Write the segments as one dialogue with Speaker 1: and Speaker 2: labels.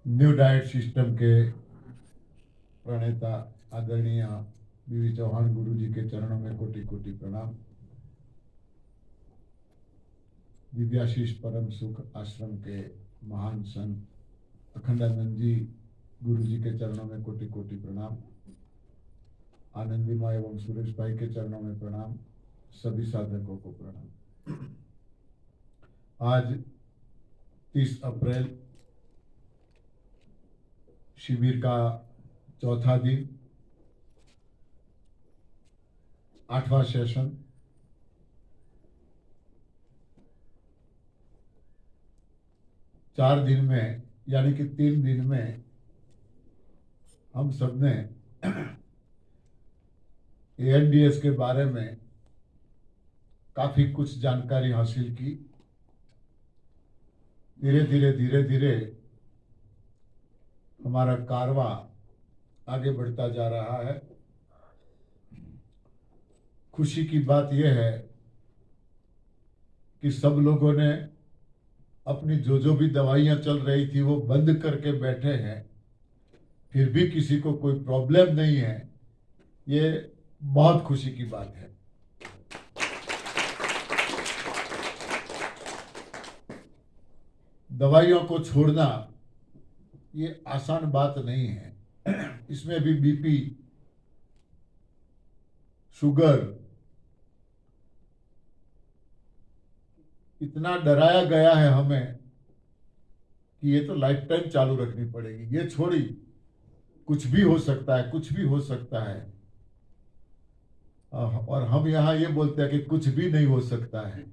Speaker 1: New diet system के प्रणेता आदरणीय बीवी चौहान गुरु जी के चरणों में कोटि कोटि प्रणाम। दिव्याशीष परम सुख आश्रम के महान संत अखंडानंद जी गुरु जी के चरणों में कोटि कोटि प्रणाम। आनंदीमा एवं सुरेश भाई के चरणों में प्रणाम। सभी साधकों को प्रणाम। आज 30 अप्रैल शिविर का चौथा दिन, 8वां सेशन। चार दिन में यानी कि 3 दिन में हम सब ने ANDS के बारे में काफी कुछ जानकारी हासिल की। धीरे धीरे हमारा कारवां आगे बढ़ता जा रहा है। खुशी की बात यह है कि सब लोगों ने अपनी जो भी दवाइयां चल रही थी वो बंद करके बैठे हैं, फिर भी किसी को कोई प्रॉब्लम नहीं है। ये बहुत खुशी की बात है। दवाइयों को छोड़ना ये आसान बात नहीं है। इसमें भी BP, शुगर, इतना डराया गया है हमें कि ये तो लाइफ टाइम चालू रखनी पड़ेगी। ये छोड़ी, कुछ भी हो सकता है, कुछ भी हो सकता है। और हम यहाँ ये बोलते हैं कि कुछ भी नहीं हो सकता है।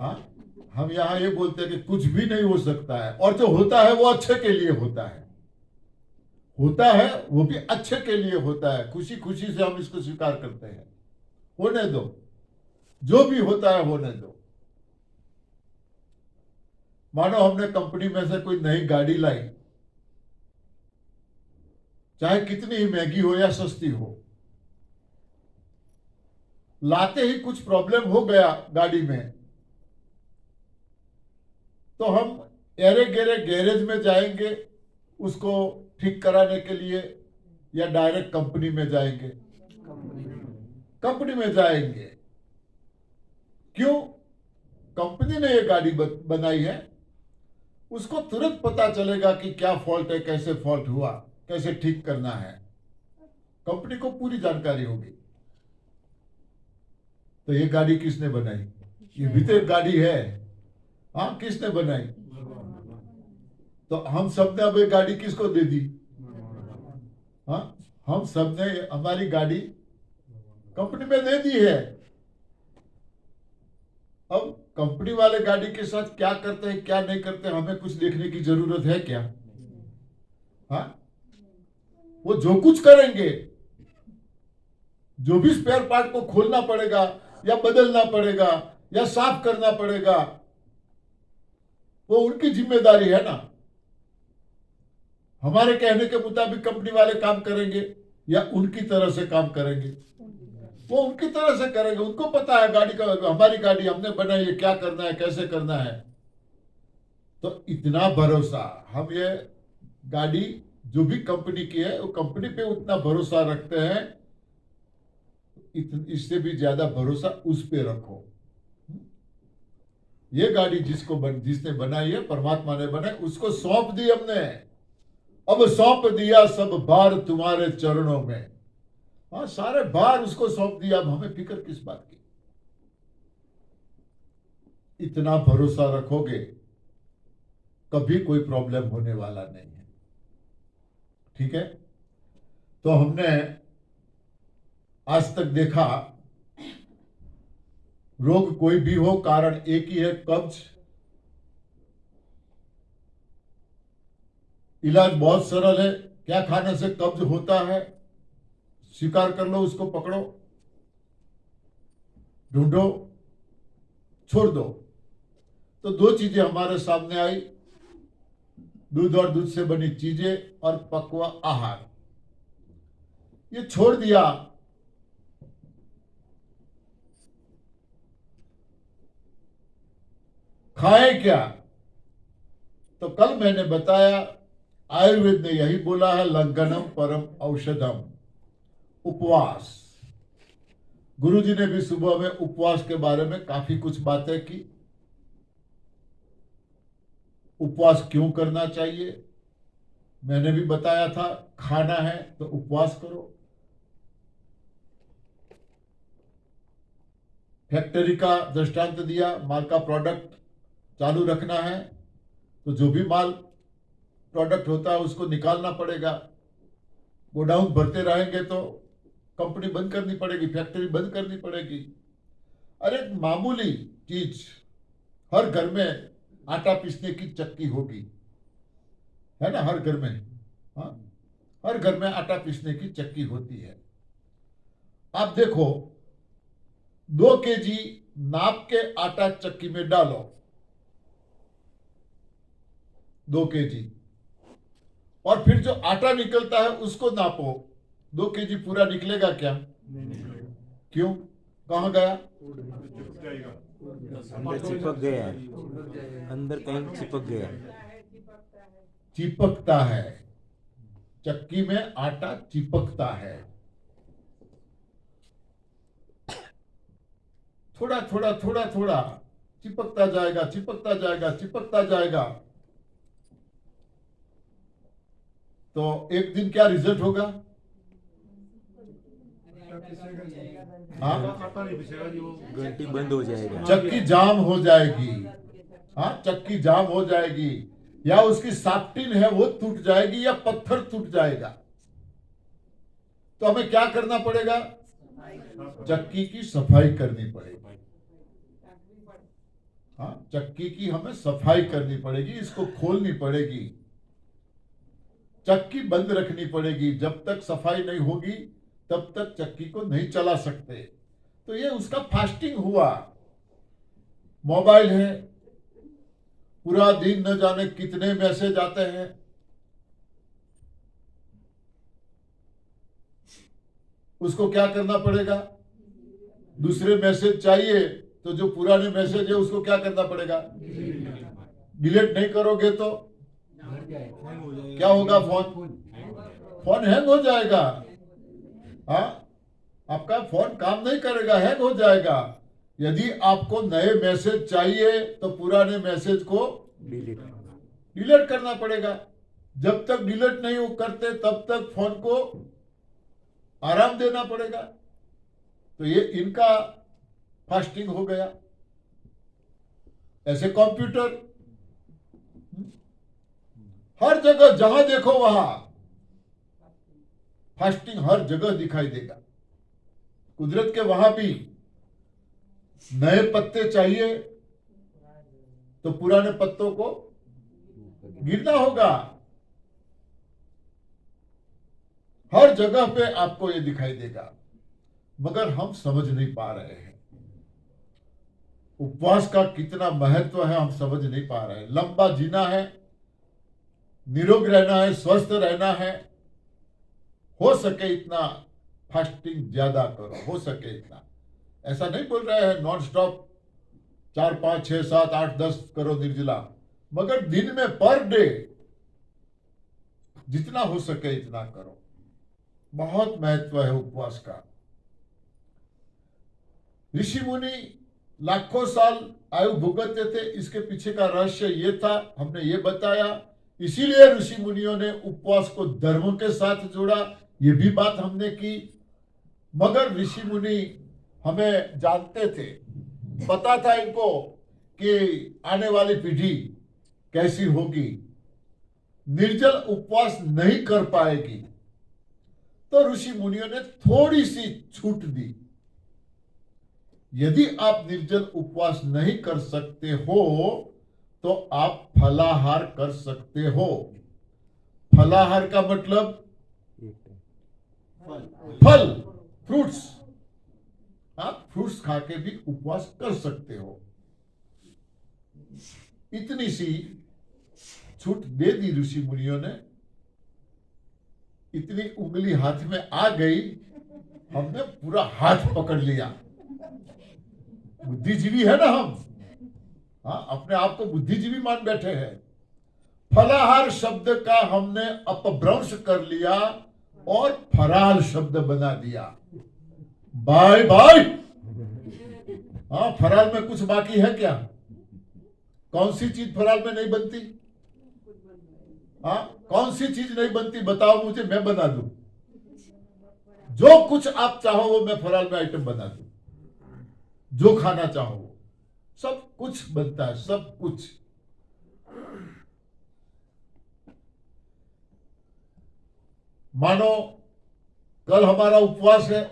Speaker 1: हाँ, हम यहाँ ये बोलते हैं कि कुछ भी नहीं हो सकता है, और जो होता है वो अच्छे के लिए होता है। होता है वो भी अच्छे के लिए होता है। खुशी खुशी से हम इसको स्वीकार करते हैं। होने दो, जो भी होता है होने दो। मानो हमने कंपनी में से कोई नई गाड़ी लाई, चाहे कितनी ही महंगी हो या सस्ती हो, लाते ही कुछ प्रॉब्लम हो गया गाड़ी में, तो हम एरे गेरे गैरेज में जाएंगे उसको ठीक कराने के लिए, या डायरेक्ट कंपनी में जाएंगे? कंपनी में जाएंगे। क्यों? कंपनी ने ये गाड़ी बनाई है, उसको तुरंत पता चलेगा कि क्या फॉल्ट है, कैसे फॉल्ट हुआ, कैसे ठीक करना है। कंपनी को पूरी जानकारी होगी। तो ये गाड़ी किसने बनाई? ये भी तो एक गाड़ी है। हाँ, किसने बनाई? तो हम सब ने अब ये गाड़ी किसको दे दी? हाँ, हम सब ने हमारी गाड़ी कंपनी में दे दी है। अब कंपनी वाले गाड़ी के साथ क्या करते हैं, क्या नहीं करते, हमें कुछ देखने की जरूरत है क्या? हाँ, वो जो कुछ करेंगे, जो भी स्पेयर पार्ट को खोलना पड़ेगा या बदलना पड़ेगा या साफ करना पड़ेगा, वो उनकी जिम्मेदारी है ना। हमारे कहने के मुताबिक कंपनी वाले काम करेंगे या उनकी तरह से काम करेंगे? वो उनकी तरह से करेंगे। उनको पता है गाड़ी का, हमारी गाड़ी हमने बनाई है, क्या करना है, कैसे करना है। तो इतना भरोसा, हम ये गाड़ी जो भी कंपनी की है वो कंपनी पे उतना भरोसा रखते हैं, इससे भी ज्यादा भरोसा उस पे रखो। ये गाड़ी जिसने बनाई है, परमात्मा ने बनाई, उसको सौंप दी हमने। अब सौंप दिया सब भार तुम्हारे चरणों में। हाँ, सारे भार उसको सौंप दिया। अब हमें फिक्र किस बात की? इतना भरोसा रखोगे, कभी कोई प्रॉब्लम होने वाला नहीं है। ठीक है? तो हमने आज तक देखा, रोग कोई भी हो, कारण एक ही है, कब्ज। इलाज बहुत सरल है। क्या खाने से कब्ज होता है? स्वीकार कर लो, उसको पकड़ो, ढूंढो, छोड़ दो। तो दो चीजें हमारे सामने आई, दूध और दूध से बनी चीजें और पक्वा आहार। ये छोड़ दिया। खाए क्या? तो कल मैंने बताया आयुर्वेद ने यही बोला है, लंघनम परम औषधम, उपवास। गुरुजी ने भी सुबह में उपवास के बारे में काफी कुछ बातें की। उपवास क्यों करना चाहिए मैंने भी बताया था, खाना है तो उपवास करो। फैक्ट्री का दृष्टांत दिया, माल का प्रोडक्ट चालू रखना है तो जो भी माल प्रोडक्ट होता है उसको निकालना पड़ेगा। गोडाउन भरते रहेंगे तो कंपनी बंद करनी पड़ेगी, फैक्ट्री बंद करनी पड़ेगी। अरे मामूली चीज, हर घर में आटा पीसने की चक्की होगी, है ना, हर घर में। हाँ, हर घर में आटा पीसने की चक्की होती है। आप देखो 2 केजी नाप के आटा चक्की में डालो, 2 केजी, और फिर जो आटा निकलता है उसको नापो, 2 केजी पूरा निकलेगा क्या? क्यों? कहां गया?
Speaker 2: अंदर चिपक गया, अंदर कहीं चिपक गया।
Speaker 1: चिपकता है, चक्की में आटा चिपकता है। थोड़ा थोड़ा थोड़ा थोड़ा चिपकता जाएगा, चिपकता जाएगा, चिपकता जाएगा। तो एक दिन क्या रिजल्ट होगा? हाँ,
Speaker 2: घंटी बंद हो जाएगा,
Speaker 1: चक्की जाम हो जाएगी। हाँ, चक्की जाम हो जाएगी, या उसकी साफ्टिन है वो टूट जाएगी, या पत्थर टूट जाएगा। तो हमें क्या करना पड़ेगा? चक्की की सफाई करनी पड़ेगी। हाँ, चक्की की हमें सफाई करनी पड़ेगी, इसको खोलनी पड़ेगी, चक्की बंद रखनी पड़ेगी। जब तक सफाई नहीं होगी तब तक चक्की को नहीं चला सकते। तो ये उसका फास्टिंग हुआ। मोबाइल है, पूरा दिन न जाने कितने मैसेज आते हैं, उसको क्या करना पड़ेगा? दूसरे मैसेज चाहिए तो जो पुराने मैसेज है उसको क्या करना पड़ेगा? डिलीट नहीं करोगे तो क्या होगा? फोन हैंग हो जाएगा। हाँ, आपका फोन काम नहीं करेगा, हैंग हो जाएगा। यदि आपको नए मैसेज चाहिए तो पुराने मैसेज को डिलीट करना पड़ेगा। जब तक डिलीट नहीं करते तब तक फोन को आराम देना पड़ेगा। तो ये इनका फास्टिंग हो गया। ऐसे कंप्यूटर, हर जगह जहां देखो वहां फास्टिंग हर जगह दिखाई देगा। कुदरत के वहां भी नए पत्ते चाहिए तो पुराने पत्तों को गिरना होगा। हर जगह पे आपको ये दिखाई देगा, मगर हम समझ नहीं पा रहे हैं उपवास का कितना महत्व है, हम समझ नहीं पा रहे हैं। लंबा जीना है, निरोग रहना है, स्वस्थ रहना है, हो सके इतना फास्टिंग ज्यादा करो, हो सके इतना। ऐसा नहीं बोल रहे हैं नॉन स्टॉप 4, 5, 6, 7, 8, 10 करो निर्जला, मगर दिन में पर डे जितना हो सके इतना करो। बहुत महत्व है उपवास का। ऋषि मुनि लाखों साल आयु भुगतते थे, इसके पीछे का रहस्य ये था, हमने ये बताया। इसीलिए ऋषि मुनियों ने उपवास को धर्म के साथ जोड़ा, ये भी बात हमने की। मगर ऋषि मुनि हमें जानते थे, पता था इनको कि आने वाली पीढ़ी कैसी होगी, निर्जल उपवास नहीं कर पाएगी। तो ऋषि मुनियों ने थोड़ी सी छूट दी। यदि आप निर्जल उपवास नहीं कर सकते हो तो आप फलाहार कर सकते हो। फलाहार का मतलब फल, फ्रूट्स। आप फ्रूट्स खा के भी उपवास कर सकते हो। इतनी सी छूट दे दी ऋषि मुनियों ने। इतनी उंगली हाथ में आ गई, हमने पूरा हाथ पकड़ लिया। बुद्धिजीवी है ना हम, हाँ, अपने आप को बुद्धिजीवी मान बैठे हैं। फलाहार शब्द का हमने अपभ्रंश कर लिया और फराल शब्द बना दिया। भाई भाई, हाँ, फराल में कुछ बाकी है क्या? कौन सी चीज फराल में नहीं बनती? हाँ, कौन सी चीज नहीं बनती बताओ मुझे, मैं बना दूं। जो कुछ आप चाहो वो मैं फराल में आइटम बना दूं। जो खाना चाहो वो, सब कुछ बनता है, सब कुछ। मानो कल हमारा उपवास है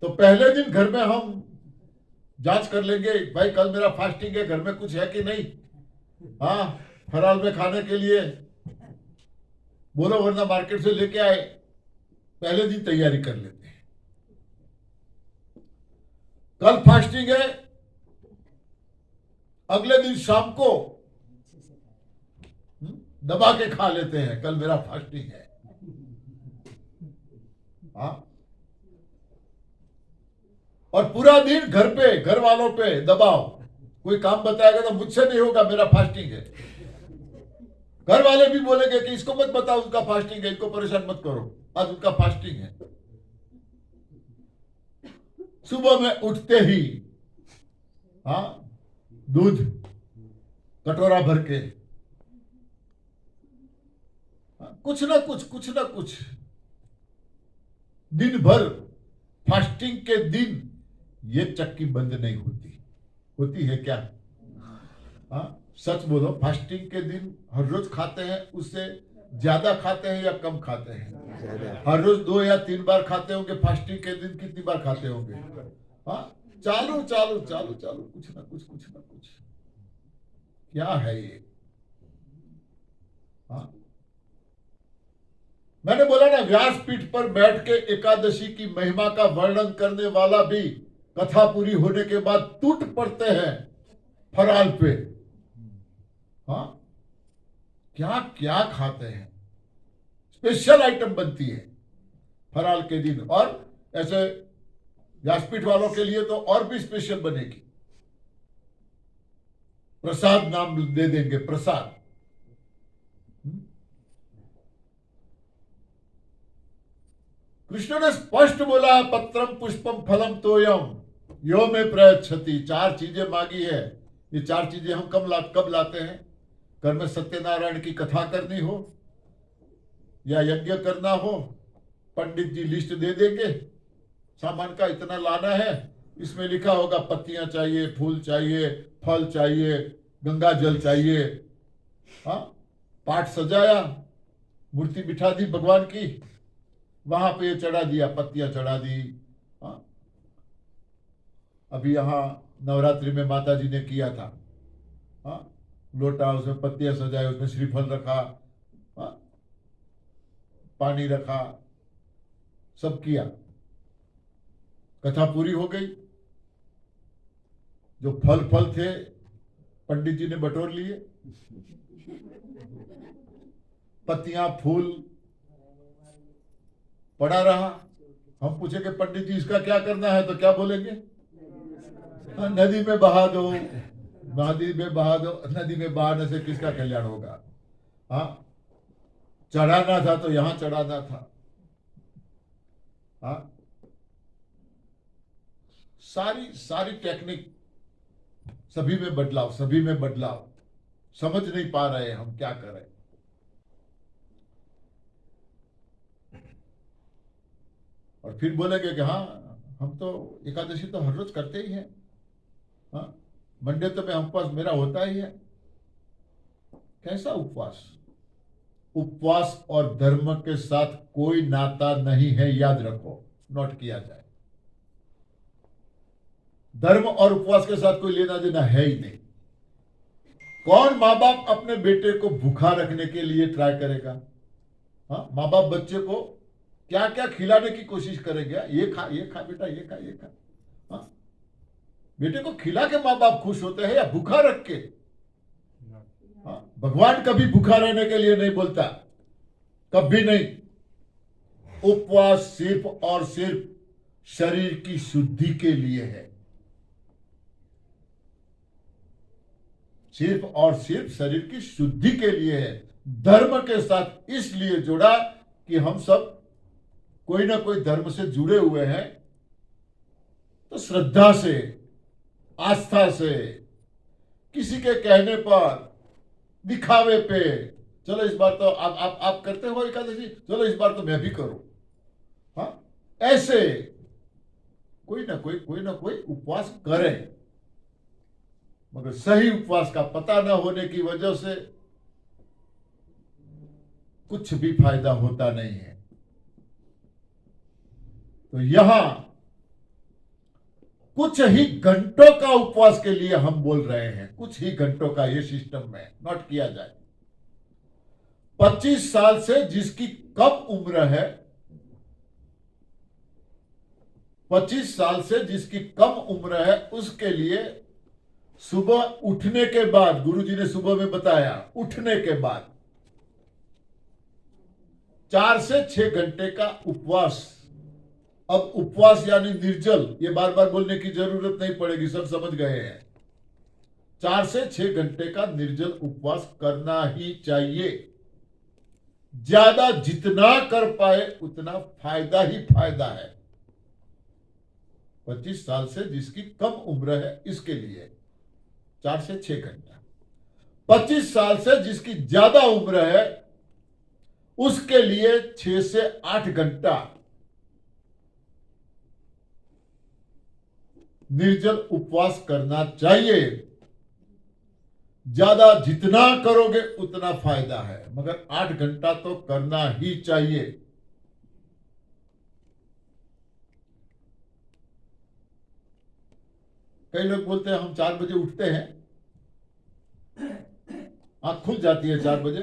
Speaker 1: तो पहले दिन घर में हम जांच कर लेंगे, भाई कल मेरा फास्टिंग है, घर में कुछ है कि नहीं। हाँ, फराल में खाने के लिए बोलो, वरना मार्केट से लेके आए। पहले दिन तैयारी कर लेते हैं। कल फास्टिंग है, अगले दिन शाम को दबा के खा लेते हैं, कल मेरा फास्टिंग है। हाँ, और पूरा दिन घर पे, घर वालों पे दबाव। कोई काम बताएगा तो मुझसे नहीं होगा, मेरा फास्टिंग है। घर वाले भी बोलेंगे कि इसको मत बताओ, उनका फास्टिंग है, इनको परेशान मत करो, आज उनका फास्टिंग है। सुबह में उठते ही हाँ, दूध कटोरा भर के, कुछ ना कुछ दिन भर। फास्टिंग के दिन ये चक्की बंद नहीं होती है क्या? हाँ, सच बोलो, फास्टिंग के दिन हर रोज खाते हैं, उससे ज्यादा खाते हैं या कम खाते हैं? हर रोज 2 या 3 बार खाते होंगे, फास्टिंग के दिन कितनी बार खाते होंगे? हाँ, चालू कुछ ना कुछ। क्या है ये? हाँ, मैंने बोला ना, व्यासपीठ पर बैठ के एकादशी की महिमा का वर्णन करने वाला भी कथा पूरी होने के बाद टूट पड़ते हैं फराल पे। हाँ, क्या क्या खाते हैं। स्पेशल आइटम बनती है फराल के दिन, और ऐसे व्यासपीठ वालों के लिए तो और भी स्पेशल बनेगी। प्रसाद नाम दे देंगे, प्रसाद। कृष्ण ने स्पष्ट बोला, पत्रम पुष्पम फलम तोयम यो में प्रयच्छति। 4 चीजें मांगी है। ये 4 चीजें हम कब लाते हैं? घर में सत्यनारायण की कथा करनी हो या यज्ञ करना हो, पंडित जी लिस्ट दे देंगे, सामान का इतना लाना है, इसमें लिखा होगा पत्तियां चाहिए, फूल चाहिए, फल चाहिए, गंगा जल चाहिए। हाँ, पाठ सजाया, मूर्ति बिठा दी भगवान की, वहां पे चढ़ा दिया, पत्तियां चढ़ा दी। हाँ, अभी यहां नवरात्रि में माता जी ने किया था। हाँ, लोटा, उसमें पत्तियां सजाए, उसमें श्रीफल रखा, हाँ, पानी रखा, सब किया। कथा पूरी हो गई। जो फल थे पंडित जी ने बटोर लिए, पत्तियां फूल पड़ा रहा। हम पूछे कि पंडित जी इसका क्या करना है, तो क्या बोलेंगे? नदी में बहा दो, नदी में बहा दो। नदी में बहाने से किसका कल्याण होगा? हाँ, चढ़ाना था तो यहां चढ़ाना था। हाँ, सारी टेक्निक, सभी में बदलाव। समझ नहीं पा रहे हम क्या करें। और फिर बोलेंगे कि हाँ, हम तो एकादशी तो हर रोज करते ही हैं। हाँ, मंडे तो मैं उपवास मेरा होता ही है। कैसा उपवास? उपवास और धर्म के साथ कोई नाता नहीं है, याद रखो, नोट किया जाए। धर्म और उपवास के साथ कोई लेना देना है ही नहीं। कौन माँ बाप अपने बेटे को भूखा रखने के लिए ट्राई करेगा? हाँ, माँ बाप बच्चे को क्या क्या खिलाने की कोशिश करेंगे। ये खा बेटा, ये खा। हाँ, बेटे को खिला के माँ बाप खुश होते हैं या भूखा रख के? हाँ, भगवान कभी भूखा रहने के लिए नहीं बोलता, कभी नहीं। उपवास सिर्फ और सिर्फ शरीर की शुद्धि के लिए है। सिर्फ और सिर्फ शरीर की शुद्धि के लिए है। धर्म के साथ इसलिए जुड़ा कि हम सब कोई ना कोई धर्म से जुड़े हुए हैं, तो श्रद्धा से, आस्था से, किसी के कहने पर, दिखावे पे, चलो इस बार तो आप करते हो एकादशी, चलो इस बार तो मैं भी करूं, हाँ, ऐसे कोई ना कोई उपवास करे, मगर सही उपवास का पता न होने की वजह से कुछ भी फायदा होता नहीं है। तो यहां कुछ ही घंटों का उपवास के लिए हम बोल रहे हैं, कुछ ही घंटों का ये सिस्टम में नोट किया जाए। 25 साल से जिसकी कम उम्र है, 25 साल से जिसकी कम उम्र है, उसके लिए सुबह उठने के बाद, गुरुजी ने सुबह में बताया, उठने के बाद 4 से 6 घंटे का उपवास। अब उपवास यानी निर्जल, ये बार बार बोलने की जरूरत नहीं पड़ेगी, सब समझ गए हैं। 4 से 6 घंटे का निर्जल उपवास करना ही चाहिए। ज्यादा जितना कर पाए उतना फायदा ही फायदा है। 25 साल से जिसकी कम उम्र है, इसके लिए 4 से 6 घंटा। 25 साल से जिसकी ज्यादा उम्र है, उसके लिए 6 से 8 घंटा निर्जल उपवास करना चाहिए। ज्यादा जितना करोगे उतना फायदा है, मगर 8 घंटा तो करना ही चाहिए। कई लोग बोलते हैं हम 4 बजे उठते हैं, आंख खुल जाती है 4 बजे,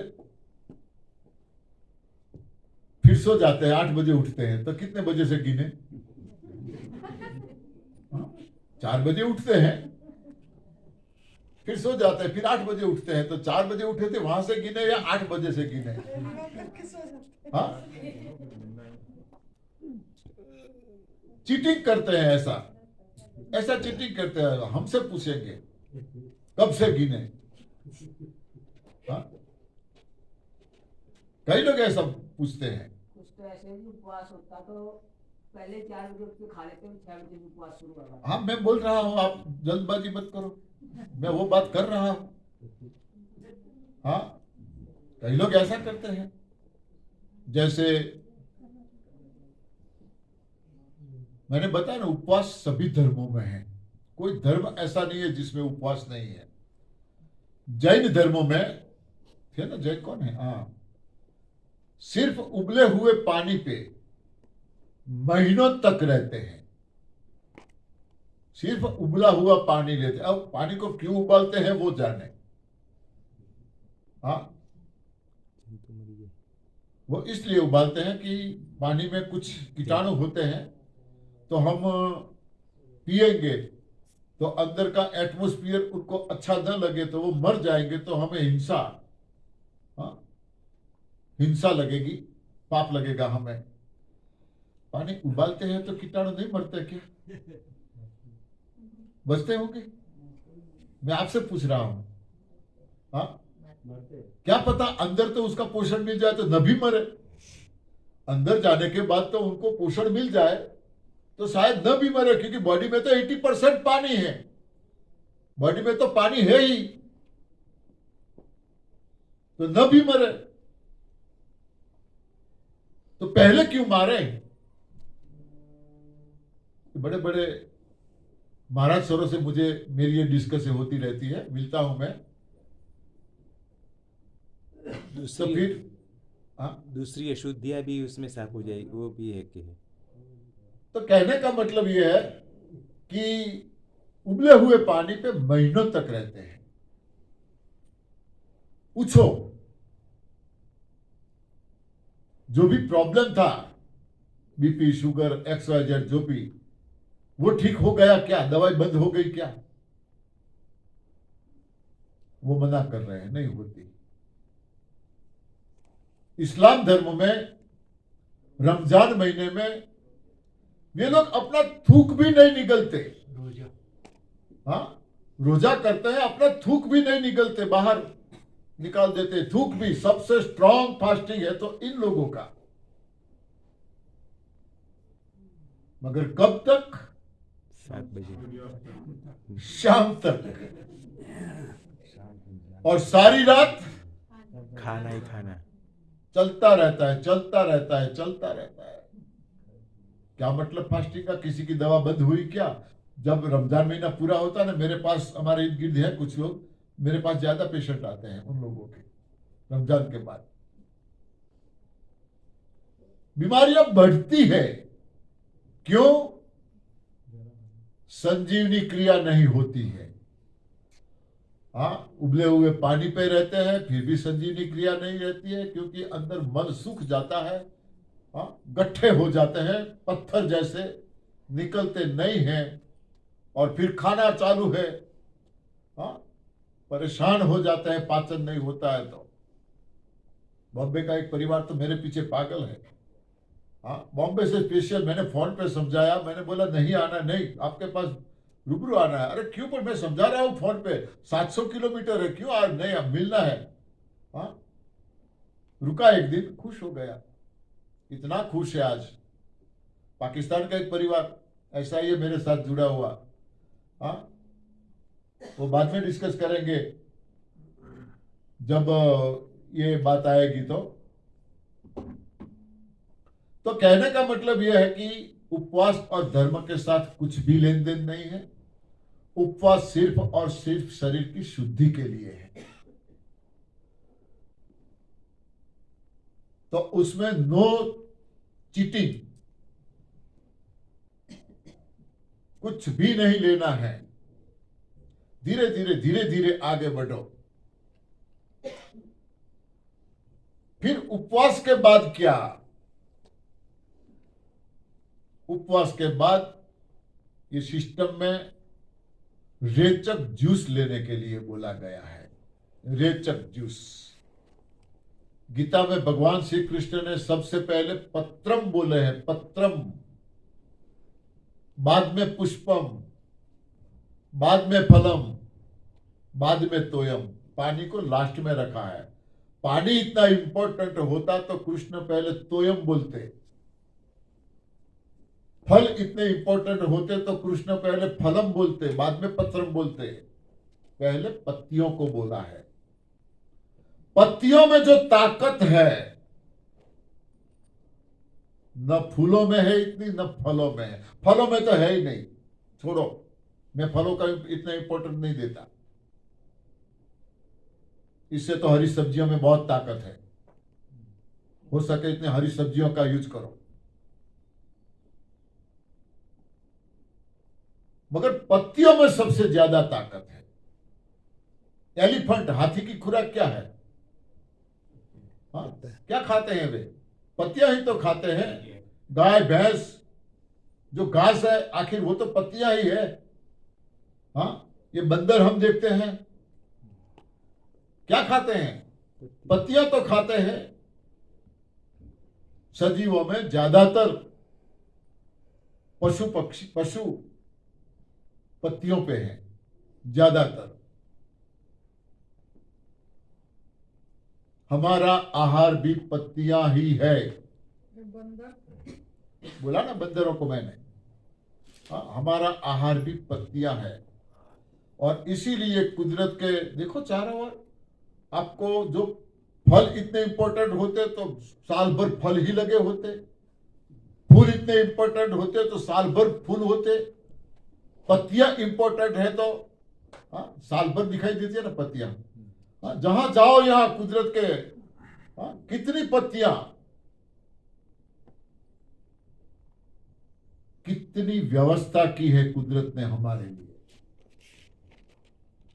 Speaker 1: फिर सो जाते हैं, 8 बजे उठते हैं, तो कितने बजे से गिने? 4 बजे उठते हैं, फिर सो जाते हैं, फिर 8 बजे उठते हैं, तो 4 बजे उठे थे वहां से गिने या 8 बजे से गिने? हाँ, चीटिंग करते हैं, ऐसा चीटिंग करते हैं। हमसे पूछेंगे कब से गिने? हाँ, कई लोग ऐसा पूछते हैं।
Speaker 3: कुछ तो ऐसे भी उपवास होता तो पहले 4 बजे उठ के खा लेते हैं, 6 बजे उपवास शुरू करवा।
Speaker 1: हाँ, मैं बोल रहा हूं, आप जल्दबाजी मत करो, मैं वो बात कर रहा हूं। हाँ, कई लोग ऐसा करते हैं। जैसे मैंने बताया ना, उपवास सभी धर्मों में है, कोई धर्म ऐसा नहीं है जिसमें उपवास नहीं है। जैन धर्मों में थे ना, जैन कौन है, हाँ, सिर्फ उबले हुए पानी पे महीनों तक रहते हैं, सिर्फ उबला हुआ पानी लेते हैं। अब पानी को क्यों उबालते हैं वो जाने, हाँ, वो इसलिए उबालते हैं कि पानी में कुछ कीटाणु होते हैं, तो हम पिएंगे तो अंदर का एटमॉस्फेयर उनको अच्छा न लगे तो वो मर जाएंगे, तो हमें हिंसा लगेगी, पाप लगेगा हमें। पानी उबालते हैं तो कीटाणु नहीं मरते क्या? बचते होंगे? मैं आपसे पूछ रहा हूं, हाँ, क्या पता अंदर तो उसका पोषण मिल जाए तो न भी मरे, अंदर जाने के बाद तो उनको पोषण मिल जाए तो शायद न भी मरे, क्योंकि बॉडी में तो 80% पानी है, बॉडी में तो पानी है ही, तो न भी मरे। तो पहले क्यों मारे? बड़े बड़े महाराज सरों से मेरी ये डिस्कशन होती रहती है, मिलता हूं मैं, तो फिर
Speaker 2: दूसरी अशुद्धियां भी उसमें साफ हो जाएगी, वो भी है कि है।
Speaker 1: तो कहने का मतलब यह है कि उबले हुए पानी पे महीनों तक रहते हैं। पूछो, जो भी प्रॉब्लम था, बीपी, शुगर, XYZ, जो भी, वो ठीक हो गया क्या? दवाई बंद हो गई क्या? वो मना कर रहे हैं, नहीं होती। इस्लाम धर्म में रमजान महीने में वे लोग अपना थूक भी नहीं निगलते, हाँ, रोजा करते हैं, अपना थूक भी नहीं निकलते, बाहर निकाल देते, थूक भी। सबसे स्ट्रांग फास्टिंग है तो इन लोगों का। मगर कब तक?
Speaker 2: 7 बजे
Speaker 1: शाम तक। और सारी रात
Speaker 2: खाना ही खाना।
Speaker 1: चलता रहता है, चलता रहता है, चलता रहता है। क्या मतलब फास्टिंग का? किसी की दवा बंद हुई क्या? जब रमजान महीना पूरा होता है ना, मेरे पास, हमारे इर्द गिर्द है कुछ लोग, मेरे पास ज्यादा पेशेंट आते हैं उन लोगों के रमजान के बाद। बीमारियां बढ़ती है, क्यों? संजीवनी क्रिया नहीं होती है। हाँ, उबले हुए पानी पे रहते हैं, फिर भी संजीवनी क्रिया नहीं रहती है, क्योंकि अंदर मल सूख जाता है। हाँ, गट्ठे हो जाते हैं, पत्थर जैसे, निकलते नहीं हैं। और फिर खाना चालू है, हाँ, परेशान हो जाते हैं, पाचन नहीं होता है तो। बॉम्बे का एक परिवार तो मेरे पीछे पागल है। हाँ, बॉम्बे से स्पेशल मैंने फोन पे समझाया, मैंने बोला नहीं आना, नहीं, आपके पास रूबरू आना है। अरे क्यों? पर मैं समझा रहा हूँ फोन पे, 700 किलोमीटर है, क्यों आज नहीं, अब मिलना है। हाँ, रुका एक दिन, खुश हो गया, इतना खुश है आज। पाकिस्तान का एक परिवार ऐसा ही है मेरे साथ जुड़ा हुआ। हाँ, वो बाद में डिस्कस करेंगे जब ये बात आएगी तो कहने का मतलब यह है कि उपवास और धर्म के साथ कुछ भी लेन देन नहीं है। उपवास सिर्फ और सिर्फ शरीर की शुद्धि के लिए है। तो उसमें नो चीटिंग, कुछ भी नहीं लेना है। धीरे धीरे धीरे धीरे आगे बढ़ो। फिर उपवास के बाद क्या? उपवास के बाद ये सिस्टम में रेचक जूस लेने के लिए बोला गया है। रेचक जूस। गीता में भगवान श्री कृष्ण ने सबसे पहले पत्रम बोले हैं, पत्रम, बाद में पुष्पम, बाद में फलम, बाद में तोयम। पानी को लास्ट में रखा है। पानी इतना इंपॉर्टेंट होता तो कृष्ण पहले तोयम बोलते। फल इतने इंपॉर्टेंट होते तो कृष्ण पहले फलम बोलते, बाद में पत्रम बोलते। पहले पत्तियों को बोला है। पत्तियों में जो ताकत है, न फूलों में है इतनी, न फलों में है। फलों में तो है ही नहीं, छोड़ो, मैं फलों का इतना इंपॉर्टेंट नहीं देता। इससे तो हरी सब्जियों में बहुत ताकत है। हो सके इतने हरी सब्जियों का यूज करो। मगर पत्तियों में सबसे ज्यादा ताकत है। एलिफेंट, हाथी की खुराक क्या है? हाँ, क्या खाते हैं वे? पत्तियां ही तो खाते हैं। गाय भैंस जो घास है, आखिर वो तो पत्तियां ही है। हाँ, ये बंदर हम देखते हैं, क्या खाते हैं? पत्तियां तो खाते हैं। सजीवों में ज्यादातर पशु पत्तियों पे हैं ज्यादातर। हमारा आहार भी पत्तियां ही है। बोला ना बंदरों को मैंने। हाँ, हमारा आहार भी पत्तियां है। और इसीलिए कुदरत के देखो चारों ओर आपको जो फल इतने इंपॉर्टेंट होते तो साल भर फल ही लगे होते। फूल इतने इंपॉर्टेंट होते तो साल भर फूल होते। पत्तियां इंपॉर्टेंट है तो साल भर दिखाई देती है ना पत्तियां। जहां जाओ यहां कुदरत के कितनी पत्तियां, कितनी व्यवस्था की है कुदरत ने हमारे लिए।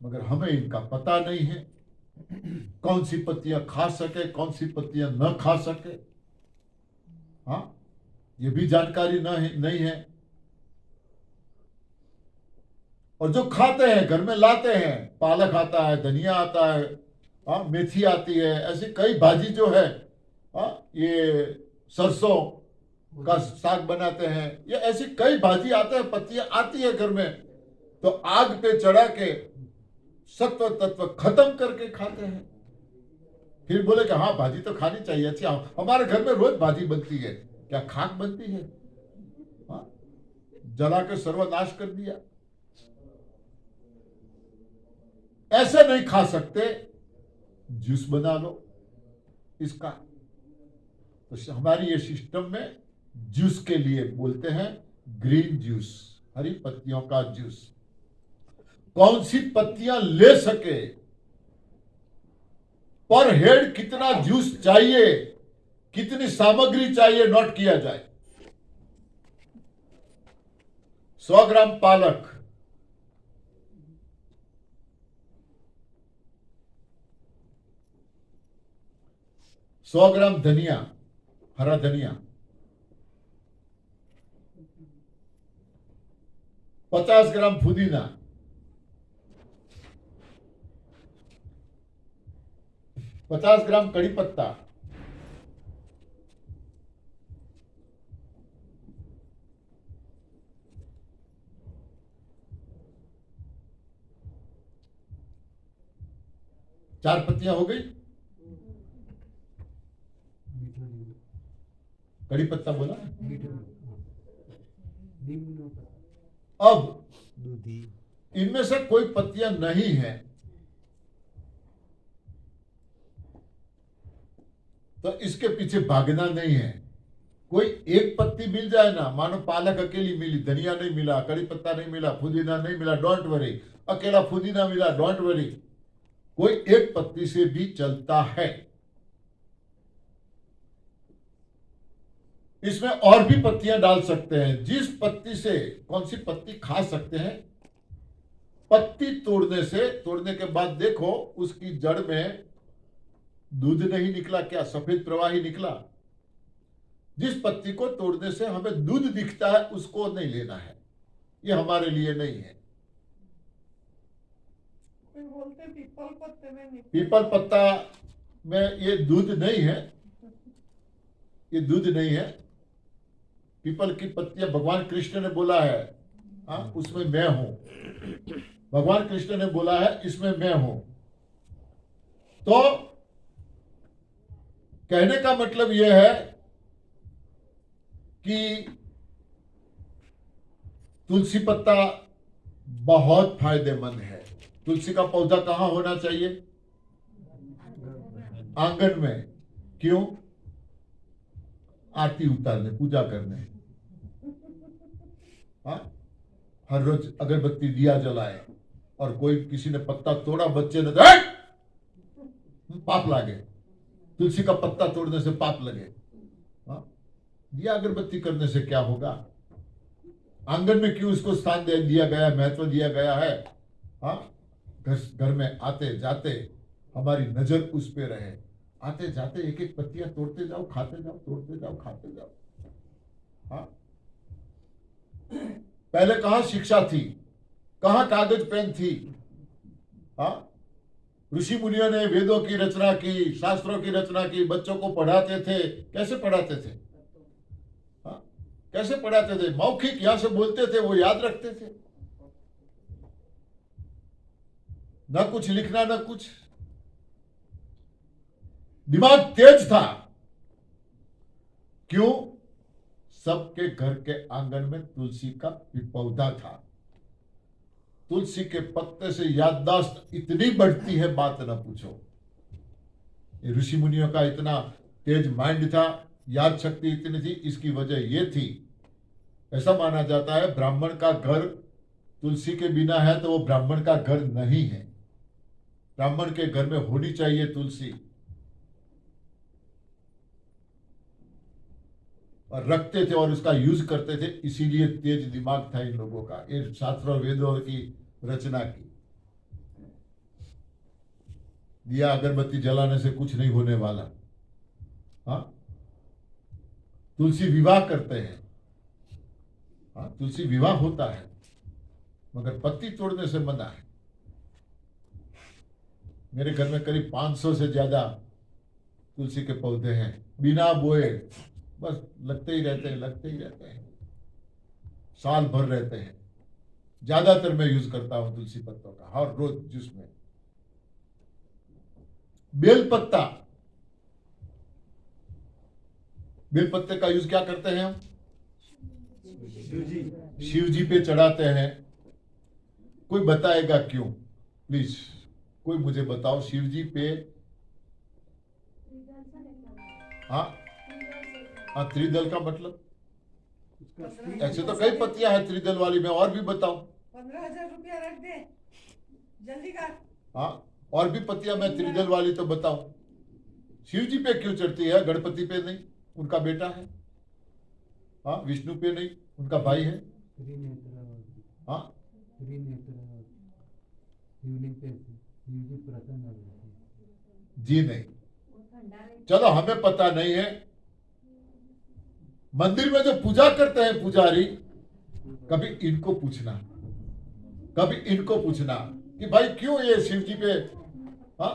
Speaker 1: मगर हमें इनका पता नहीं है। कौन सी पत्तियां खा सके, कौन सी पत्तियां न खा सके, हाँ, ये भी जानकारी नहीं है। और जो खाते हैं, घर में लाते हैं, पालक आता है, धनिया आता है, हाँ, मेथी आती है, ऐसी कई भाजी जो है, हाँ, ये सरसों का साग बनाते हैं, ये ऐसी कई भाजी आते हैं, पत्तियां आती है घर में। तो आग पे चढ़ा के सत्व तत्व खत्म करके खाते हैं। फिर बोले कि हाँ भाजी तो खानी चाहिए, अच्छा हमारे घर में रोज भाजी बनती है, क्या खाक बनती है? हाँ? जला के सर्वनाश कर दिया। ऐसे नहीं खा सकते, जूस बना लो इसका। तो हमारी ये सिस्टम में जूस के लिए बोलते हैं ग्रीन जूस, हरी पत्तियों का जूस। कौन सी पत्तियां ले सके, पर हेड कितना जूस चाहिए, कितनी सामग्री चाहिए, नोट किया जाए। 100 ग्राम पालक, 100 ग्राम धनिया, हरा धनिया, 50 ग्राम पुदीना, 50 ग्राम कड़ी पत्ता, 4 पत्तियां हो गई। कड़ी पत्ता बोला। अब
Speaker 2: दूधी,
Speaker 1: इनमें से कोई पत्तियां नहीं है तो इसके पीछे भागना नहीं है। कोई एक पत्ती मिल जाए ना, मानो पालक अकेली मिली, धनिया नहीं मिला, कड़ी पत्ता नहीं मिला, पुदीना नहीं मिला, डोंट वरी। अकेला पुदीना मिला, डोंट वरी। कोई एक पत्ती से भी चलता है। इसमें और भी पत्तियां डाल सकते हैं। जिस पत्ती से, कौन सी पत्ती खा सकते हैं, पत्ती तोड़ने के बाद देखो उसकी जड़ में दूध नहीं निकला क्या, सफेद प्रवाही निकला। जिस पत्ती को तोड़ने से हमें दूध दिखता है उसको नहीं लेना है, ये हमारे लिए नहीं है।
Speaker 4: बोलते पीपल पत्ते में नहीं,
Speaker 1: पीपल पत्ता में ये दूध नहीं है, ये दूध नहीं है। पीपल की पत्तियां भगवान कृष्ण ने बोला है, हाँ, उसमें मैं हूं। भगवान कृष्ण ने बोला है इसमें मैं हूं। तो कहने का मतलब यह है कि तुलसी पत्ता बहुत फायदेमंद है। तुलसी का पौधा कहां होना चाहिए? आंगन में। क्यों? आरती उतारने, पूजा करने। हाँ? हर रोज अगरबत्ती दिया जलाए और कोई किसी ने पत्ता तोड़ा, बच्चे ने पाप लागे। तुलसी का पत्ता तोड़ने से पाप लगे। हाँ? दिया अगरबत्ती करने से क्या होगा? आंगन में क्यों इसको स्थान दे दिया गया, महत्व दिया गया है? हाँ? घर में आते जाते हमारी नजर उस पे रहे। आते जाते एक एक पत्तियां तोड़ते जाओ, खाते जाओ, तोड़ते जाओ, खाते जाओ। हाँ? पहले कहां शिक्षा थी, कहां कागज पेन थी? हाँ? ऋषि मुनियों ने वेदों की रचना की, शास्त्रों की रचना की, बच्चों को पढ़ाते थे। कैसे पढ़ाते थे? हाँ? कैसे पढ़ाते थे? मौखिक, यहां से बोलते थे, वो याद रखते थे। ना कुछ लिखना, ना कुछ। दिमाग तेज था। क्यों? सबके घर के आंगन में तुलसी का पौधा था। तुलसी के पत्ते से याददाश्त इतनी बढ़ती है, बात ना पूछो। ऋषि मुनियों का इतना तेज माइंड था, याद शक्ति इतनी थी। इसकी वजह यह थी, ऐसा माना जाता है ब्राह्मण का घर तुलसी के बिना है तो वो ब्राह्मण का घर नहीं है। ब्राह्मण के घर में होनी चाहिए तुलसी। और रखते थे और उसका यूज करते थे, इसीलिए तेज दिमाग था इन लोगों का, ये शास्त्र और वेदों की रचना की। दिया अगरबत्ती जलाने से कुछ नहीं होने वाला। हाँ? तुलसी विवाह करते हैं। हाँ? तुलसी विवाह होता है, मगर पत्ती तोड़ने से मना है। मेरे घर में करीब 500 से ज्यादा तुलसी के पौधे हैं, बिना बोए, बस लगते ही रहते हैं, लगते ही रहते हैं, साल भर रहते हैं। ज्यादातर मैं यूज करता हूं तुलसी पत्तों का, हर रोज जूस में बेलपत्ता, बेलपत्ते का यूज क्या करते हैं हम? शिव जी पे चढ़ाते हैं। कोई बताएगा क्यों? प्लीज कोई मुझे बताओ, शिव जी पे हाँ हाँ, त्रिदल का मतलब ऐसे तो कई पत्तियां हैं त्रिदल वाली में, और भी बताओ।
Speaker 4: 15,000 रुपया रख दे, जल्दी कर।
Speaker 1: हाँ, और भी पत्तियां मैं त्रिदल वाली तो बताओ। शिव जी पे क्यों चढ़ती है, गणपति पे नहीं? उनका बेटा है। हाँ, विष्णु पे नहीं, उनका भाई है। हाँ, जी नहीं, चलो हमें पता नहीं है। मंदिर में जो पूजा करते हैं पुजारी, कभी इनको पूछना, कभी इनको पूछना कि भाई क्यों ये शिव जी पे, हाँ,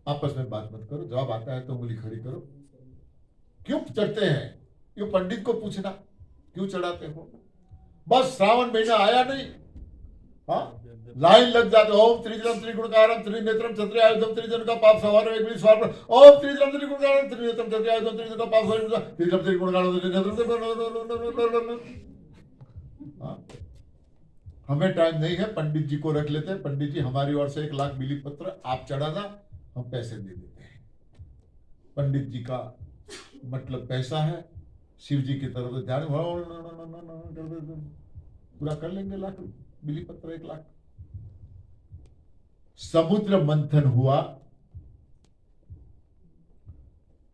Speaker 1: आपस में बात मत करो, जवाब आता है तो उंगली खड़ी करो। क्यों चढ़ते हैं, ये पंडित को पूछना क्यों चढ़ाते हो। बस श्रावण महीना आया नहीं, हाँ, लाइन लग जाते। ओम त्रिजलम त्रिगुणकारम त्रिनेत्रम चतुर्यायुधम त्रिजन का पाप सवार एक स्वार। ओम त्रिजलम त्रिगुणकारम त्रिनेत्रम चतुर्यायुधम त्रिजन का पाप सवार त्रिजलम त्रिगुणकारम त्रिनेत्रम। हाँ, हमें टाइम नहीं है, पंडित जी को रख लेते हैं। पंडित जी हमारी ओर से 1 लाख बिली पत्र आप चढ़ाना, हम पैसे दे देते हैं। पंडित जी का मतलब पैसा है, शिव जी की तरफ से ध्यान पूरा कर लेंगे, लाख बिली पत्र 1 लाख। समुद्र मंथन हुआ,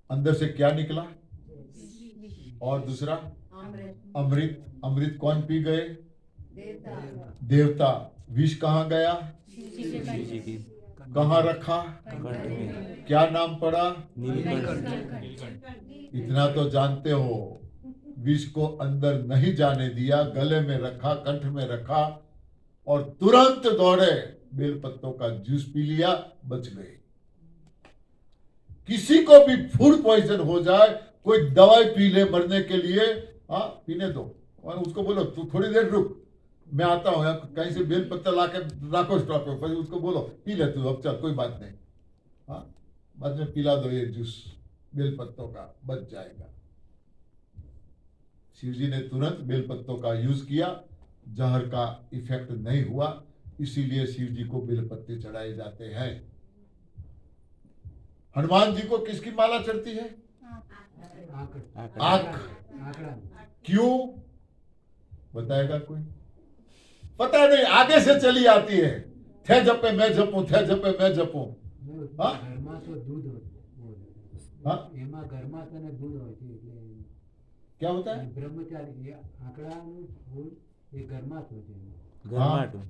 Speaker 1: अंदर से क्या निकला? और दूसरा अमृत। अमृत कौन पी गए? देवता। विष कहां गया?
Speaker 2: शिव जी की
Speaker 1: कहां रखा?
Speaker 2: कंठ में
Speaker 1: क्या नाम पड़ा?
Speaker 2: नीलकंठ।
Speaker 1: इतना तो जानते हो, विष को अंदर नहीं जाने दिया, गले में रखा, कंठ में रखा और तुरंत दौड़े, बेलपत्तों का जूस पी लिया, बच गए। किसी को भी फूड पॉइजन हो जाए, कोई दवाई पी ले मरने के लिए, हाँ पीने दो, और उसको बोलो तू थोड़ी देर रुक, मैं आता हूं, कहीं से बेलपत्ता लाके रखो स्टॉक पे, फिर उसको बोलो पी ले तू, अब चल कोई बात नहीं, हाँ बाद में पिला दो ये जूस बेलपत्तों का, बच जाएगा। शिव जी ने तुरंत बेलपत्तों का यूज किया, जहर का इफेक्ट नहीं हुआ, इसीलिए शिव जी को बेलपत्ते चढ़ाए जाते हैं। हनुमान जी को किसकी माला चढ़ती है? आंख। क्यों बताएगा कोई? पता नहीं, आगे से चली आती है। थे जपे मैं जपूं, थे जपे मैं जपूं। हाँ? हाँ? क्या होता है?
Speaker 5: બ્રહ્મચારી આંકડાનું ફૂલ એ ઘરમાં જ હોય છે
Speaker 2: ગરમાટું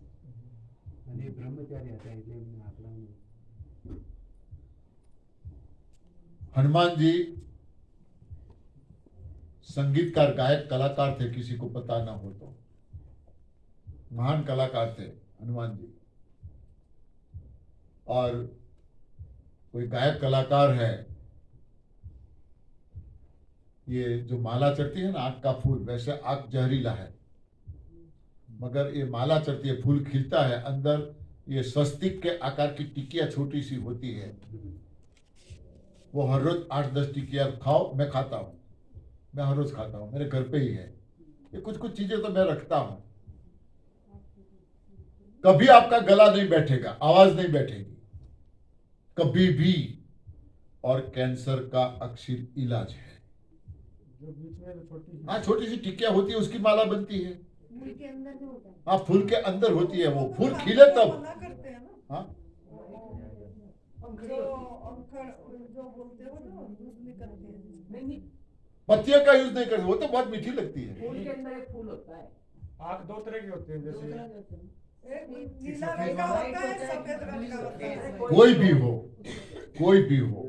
Speaker 5: અને એ બ્રહ્મચારી હતા એટલે એમને આંકડાનું
Speaker 1: हनुमान जी संगीतकार, गायक, कलाकार थे, किसी को पता ना हो तो। महान कलाकार थे हनुमान जी। और कोई गायक कलाकार है, ये जो माला चढ़ती है ना आग का फूल, वैसे आग जहरीला है, मगर ये माला चढ़ती है, फूल खिलता है, अंदर ये स्वस्तिक के आकार की टिकिया छोटी सी होती है। वो हर रोज 8-10 टिकिया खाओ, मैं खाता हूँ, मैं हर रोज खाता हूँ, मेरे घर पे ही है। ये कुछ कुछ चीजें तो मैं रखता हूँ। कभी आपका गला नहीं बैठेगा, आवाज नहीं बैठेगी, कभी भी। और कैंसर का अक्षय इलाज है। हाँ, छोटी सी टिकिया होती है, उसकी माला बनती है।
Speaker 4: फूल के अंदर जो होता है,
Speaker 1: हाँ, फूल के अंदर होती है, वो फूल खिले तब।
Speaker 4: मना करते हैं ना,
Speaker 1: हाँ,
Speaker 4: जो अंखर जो बोलते हो ना, दूध निकलते हैं।
Speaker 3: नहीं,
Speaker 1: पत्तियों का यूज नहीं करते, वो तो बहुत मीठी लगती है।
Speaker 3: फूल के अंदर एक फूल होता है।
Speaker 6: आँख 2 तरह की होती है,
Speaker 3: दो
Speaker 6: जैसे
Speaker 3: तरह के होते हैं।
Speaker 4: एक नीला रंग का होता है, सफेद रंग का होता है।
Speaker 1: कोई भी हो, कोई भी हो।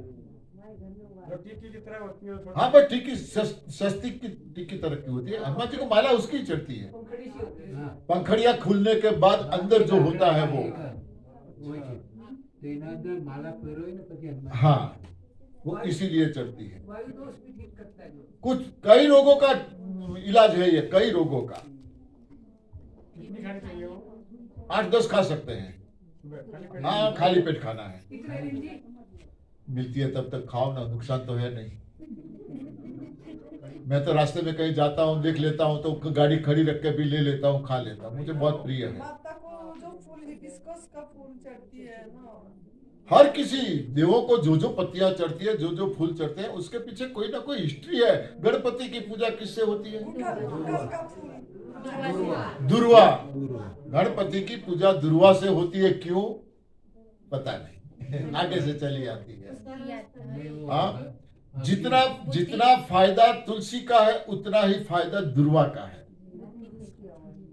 Speaker 6: जो टिक्की की तरह होती है, छोटी-
Speaker 1: हाँ, बस टिक्की सस्ती की टिक्की तरह की होती है। हनुमान जी को माला उसकी ही चढ़ती है।
Speaker 3: पंखड़ी सी होती है।
Speaker 5: હા
Speaker 1: पंखड़िया खुलने के बाद अंदर जो होता है वो,
Speaker 5: હોય છે તો એના અંદર માલા પહેરોય ને પછી હનુમાન
Speaker 1: हाँ, वो इसीलिए चढ़ती है।
Speaker 3: वायु दोष भी ठीक करता है जो।
Speaker 1: कुछ कई रोगों का इलाज है ये, कई रोगों का।
Speaker 6: कितनी खानी चाहिए वो?
Speaker 1: 8-10 खा सकते हैं।
Speaker 6: सुबह खाली पेट
Speaker 1: हाँ खाली पेट खाना है।
Speaker 3: कितने दिन जी?
Speaker 1: मिलती है तब तक खाओ ना, नुकसान तो है नहीं। मैं तो रास्ते में कहीं जाता हूँ देख लेता हूँ तो गाड़ी खड़ी रख के भी ले लेता हूँ, खा लेता हूँ, मुझे बहुत प्रिय है।
Speaker 4: माता को जो फूल हिबिस्कस का फूल चढ़ती है ना,
Speaker 1: हर किसी देवों को जो पत्तियां चढ़ती है, जो फूल चढ़ते हैं, उसके पीछे कोई ना कोई हिस्ट्री है। गणपति की पूजा किससे होती है?
Speaker 4: गुड़हल का फूल,
Speaker 1: दुर्वा। गणपति की पूजा दुर्वा से होती है, क्यों पता नहीं, आगे से चली आती है। हाँ, जितना फायदा तुलसी का है उतना ही फायदा दुर्वा का है।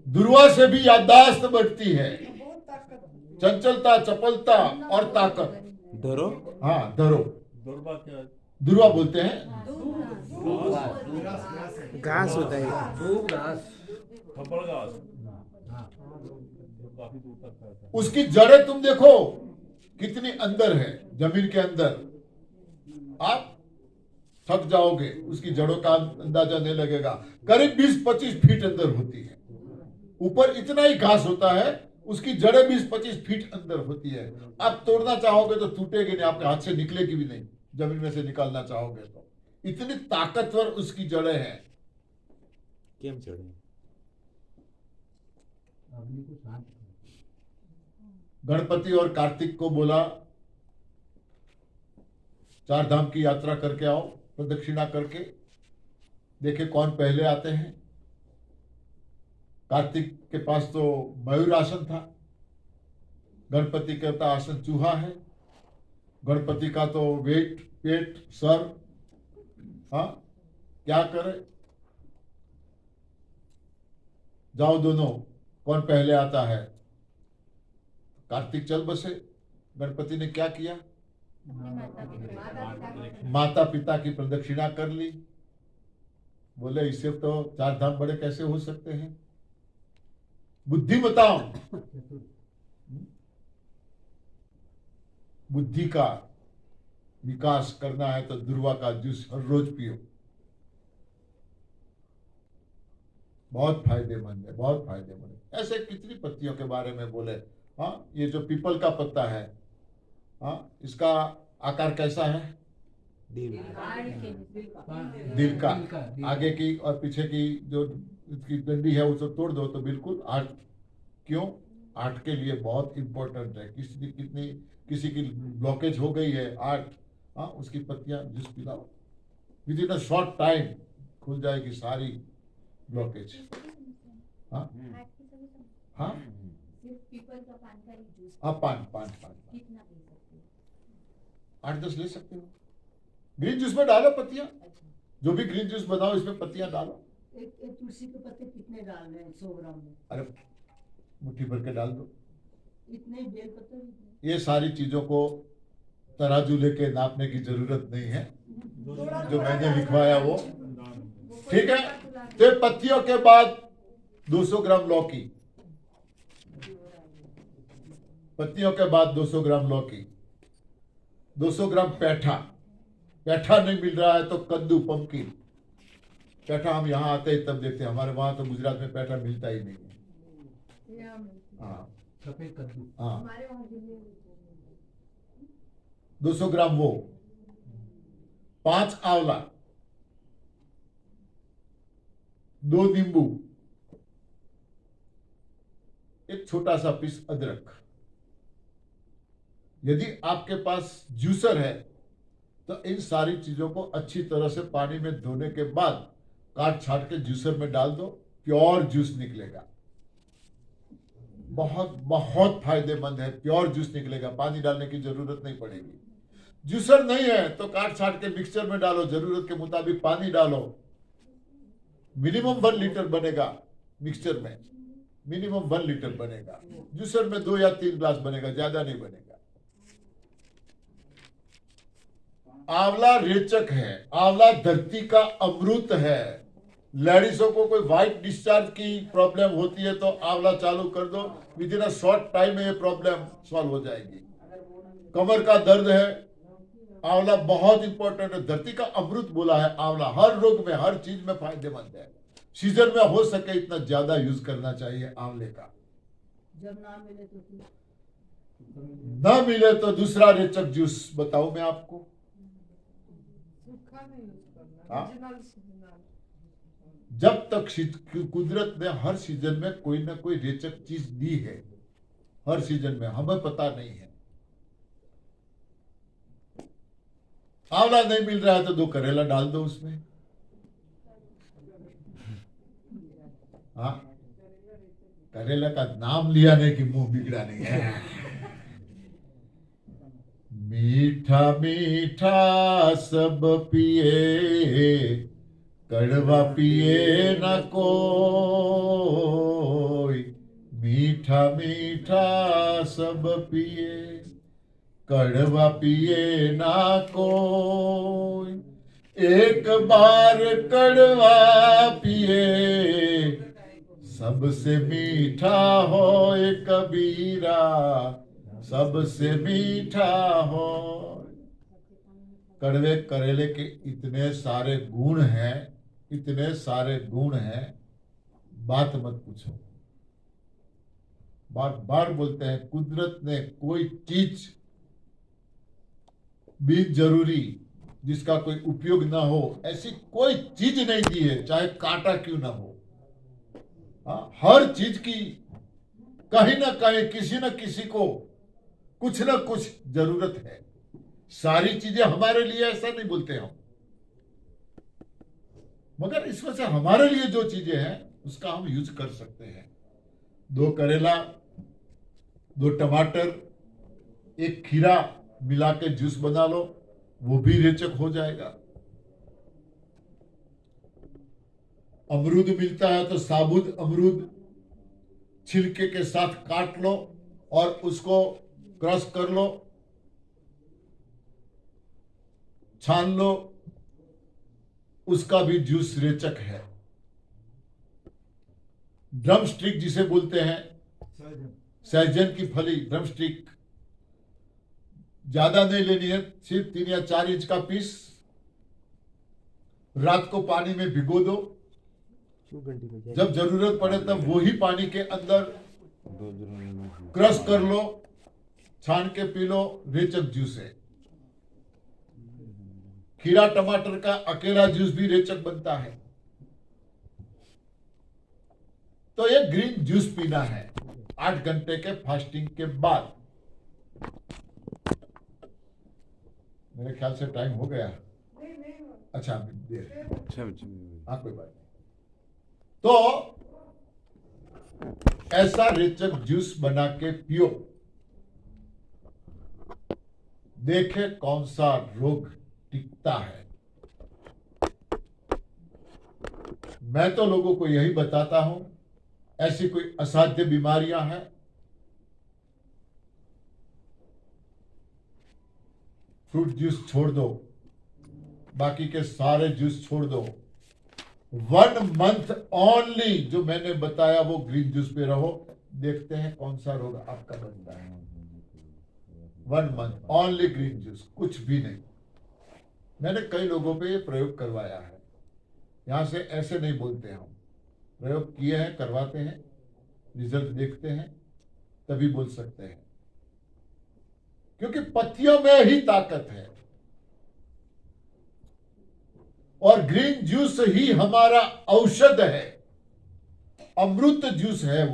Speaker 1: दुर्वा से भी याददाश्त बढ़ती है,
Speaker 4: बहुत ताकत,
Speaker 1: चंचलता, चपलता और ताकत।
Speaker 2: धरो
Speaker 1: हाँ धरो,
Speaker 6: दुर्बा क्या
Speaker 1: दुर्वा बोलते हैं।
Speaker 2: घास होता है।
Speaker 6: खपड़ घास जो काफी दूर तक फैलता है।
Speaker 1: उसकी जड़ें तुम देखो कितनी अंदर है, जमीन के अंदर। आप थक जाओगे, उसकी जड़ों का अंदाजा नहीं लगेगा। करीब 20-25 फीट अंदर होती है। ऊपर इतना ही घास होता है, उसकी जड़ें 20-25 फीट अंदर होती है। आप तोड़ना चाहोगे तो टूटेगी नहीं, आपके हाथ से निकलेगी भी नहीं। जमीन में से निकालना चाहोगे तो इतनी ताकतवर उसकी जड़ें हैं।
Speaker 2: केम चढ़े
Speaker 5: अग्नि को शांत करो।
Speaker 1: गणपति और कार्तिक को बोला, 4 धाम की यात्रा करके आओ, प्रदक्षिणा करके देखे कौन पहले आते हैं। कार्तिक के पास तो मयूर आसन था, गणपति का आसन चूहा है। गणपति का तो वेट, पेट, सर, हाँ क्या करे। जाओ दोनों, कौन पहले आता है। कार्तिक चल बसे। गणपति ने क्या किया, माता पिता की प्रदक्षिणा कर ली। बोले इससे तो 4 धाम बड़े कैसे हो सकते हैं। बुद्धिमताओं, बुद्धि का विकास करना है तो दुर्वा का जूस हर रोज पियो, बहुत फायदेमंद है, बहुत फायदेमंद है। ऐसे कितनी पत्तियों के बारे में बोले। हाँ, ये जो पीपल का पत्ता है, हाँ, इसका आकार कैसा है,
Speaker 2: दिल
Speaker 1: दिल का। आगे की और पीछे की जो इसकी डंडी है उसे तोड़ दो तो बिल्कुल 8। क्यों? 8 के लिए बहुत इंपॉर्टेंट है। किसी की ब्लॉकेज हो गई है 8, हाँ, उसकी पत्तियां जूस पिलाओ, with in a short time खुल जाएगी सारी ब्लॉकेज। हाँ हाँ,
Speaker 7: सिर्फ पीपल का पान का ही जूस
Speaker 1: आप पान
Speaker 7: कितना पी सकते हैं?
Speaker 1: 8-10 ले सकते हो। ग्रीन जूस में डालो पत्तियां, जो भी ग्रीन जूस बनाओ इसमें पत्तियां डालो।
Speaker 3: एक तुलसी के पत्ते कितने डाल रहे हैं 100 ग्राम में?
Speaker 1: अरे मुट्ठी भर के डाल दो।
Speaker 3: इतने ही बेल पत्ते भी?
Speaker 1: ये सारी चीजों को तराजू लेके नापने की जरूरत नहीं है, जो मैंने लिखवाया वो ठीक है। तो पत्तियों के बाद 200 ग्राम लौकी, पत्तियों के बाद 200 ग्राम लौकी, 200 ग्राम पैठा। पैठा नहीं मिल रहा है तो कद्दू, पंपकिन। पैठा हम यहाँ आते ही तब देखते हैं, हमारे वहां तो गुजरात में पैठा मिलता ही नहीं है। हाँ
Speaker 5: सफेद कद्दू।
Speaker 1: हाँ,
Speaker 7: हमारे वहाँ दिल्ली में
Speaker 1: 200 ग्राम वो, 5 आंवला, 2 नींबू, एक छोटा सा पीस अदरक। यदि आपके पास जूसर है तो इन सारी चीजों को अच्छी तरह से पानी में धोने के बाद काट छाट के जूसर में डाल दो, प्योर जूस निकलेगा। बहुत बहुत फायदेमंद है, प्योर जूस निकलेगा, पानी डालने की जरूरत नहीं पड़ेगी। जूसर नहीं है तो काट छाट के मिक्सचर में डालो, जरूरत के मुताबिक पानी डालो। मिनिमम 1 लीटर बनेगा मिक्सचर में, मिनिमम 1 लीटर बनेगा। जूसर में 2 या 3 ग्लास बनेगा, ज्यादा नहीं बनेगा। आंवला रेचक है, आंवला धरती का अमृत है। लेडीजों को कोई व्हाइट डिस्चार्ज की प्रॉब्लम होती है तो आंवला चालू कर दो, with in a short time में ये प्रॉब्लम सॉल्व हो जाएगी। कमर का दर्द है, आंवला बहुत इंपॉर्टेंट है। धरती का अमृत बोला है आंवला, हर रोग में, हर चीज में फायदेमंद है। सीजन में हो सके इतना ज्यादा यूज करना चाहिए आंवले का।
Speaker 3: जब ना मिले तो फिर
Speaker 1: न मिले तो दूसरा रेचक जूस बताऊं मैं आपको।
Speaker 4: सूखा नहीं यूज करना,
Speaker 1: हाँ?
Speaker 4: Original seasonal.
Speaker 1: जब तक कुदरत ने हर सीजन में कोई ना कोई रेचक चीज दी है, हर सीजन में, हमें पता नहीं है। आंवला नहीं मिल रहा है तो 2 करेला डाल दो उसमें। हाँ, करेला का नाम लिया नहीं कि मुंह बिगड़ा नहीं है। मीठा मीठा सब पिए, कड़वा पिए न कोई। मीठा मीठा सब पिए, कड़वा पिए ना कोई। एक बार कड़वा पिए, सबसे मीठा होए कबीरा, सबसे मीठा हो। कड़वे करेले के इतने सारे गुण हैं, इतने सारे गुण हैं, बात मत पूछो। बार बार बोलते हैं, कुदरत ने कोई चीज भी जरूरी जिसका कोई उपयोग ना हो, ऐसी कोई चीज नहीं दी है, चाहे कांटा क्यों ना हो। हाँ, हर चीज की कहीं ना कहीं किसी न किसी को कुछ ना कुछ जरूरत है। सारी चीजें हमारे लिए ऐसा नहीं बोलते हम, मगर इसमें से हमारे लिए जो चीजें हैं उसका हम यूज कर सकते हैं। 2 करेला, 2 टमाटर, 1 खीरा मिला के जूस बना लो, वो भी रेचक हो जाएगा। अमरूद मिलता है तो साबुत अमरूद छिलके के साथ काट लो और उसको क्रश कर लो, छान लो, उसका भी जूस रेचक है। ड्रम स्टिक जिसे बोलते हैं, सहजन की फली, ड्रम स्टिक ज्यादा नहीं लेनी है, सिर्फ 3 या 4 इंच का पीस। रात को पानी में भिगो दो,
Speaker 2: 2 घंटे में जाएगा।
Speaker 1: जब जरूरत पड़े तब वही पानी के अंदर
Speaker 2: 2 दिनों में
Speaker 1: क्रश कर लो, छान के पी लो, रेचक जूस है। खीरा टमाटर का अकेला जूस भी रेचक बनता है। तो ये ग्रीन जूस पीना है 8 घंटे के फास्टिंग के बाद। मेरे ख्याल से टाइम हो गया।
Speaker 4: नहीं नहीं
Speaker 1: अच्छा, अभी देर,
Speaker 2: अच्छा
Speaker 1: हाँ कोई बात नहीं। तो ऐसा रेचक जूस बना के पियो, देखे कौन सा रोग टिकता है। मैं तो लोगों को यही बताता हूं, ऐसी कोई असाध्य बीमारियां हैं, फ्रूट जूस छोड़ दो, बाकी के सारे जूस छोड़ दो। 1 मंथ ओनली जो मैंने बताया वो ग्रीन जूस पे रहो, देखते हैं कौन सा रोग आपका बनता है। 1 मंथ ओनली ग्रीन जूस, कुछ भी नहीं। मैंने कई लोगों पे ये प्रयोग करवाया है, यहां से ऐसे नहीं बोलते हम, प्रयोग किए हैं, करवाते हैं, रिजल्ट देखते हैं, तभी बोल सकते हैं। क्योंकि पत्तियों में ही ताकत है और ग्रीन जूस ही हमारा औषध है, अमृत जूस है,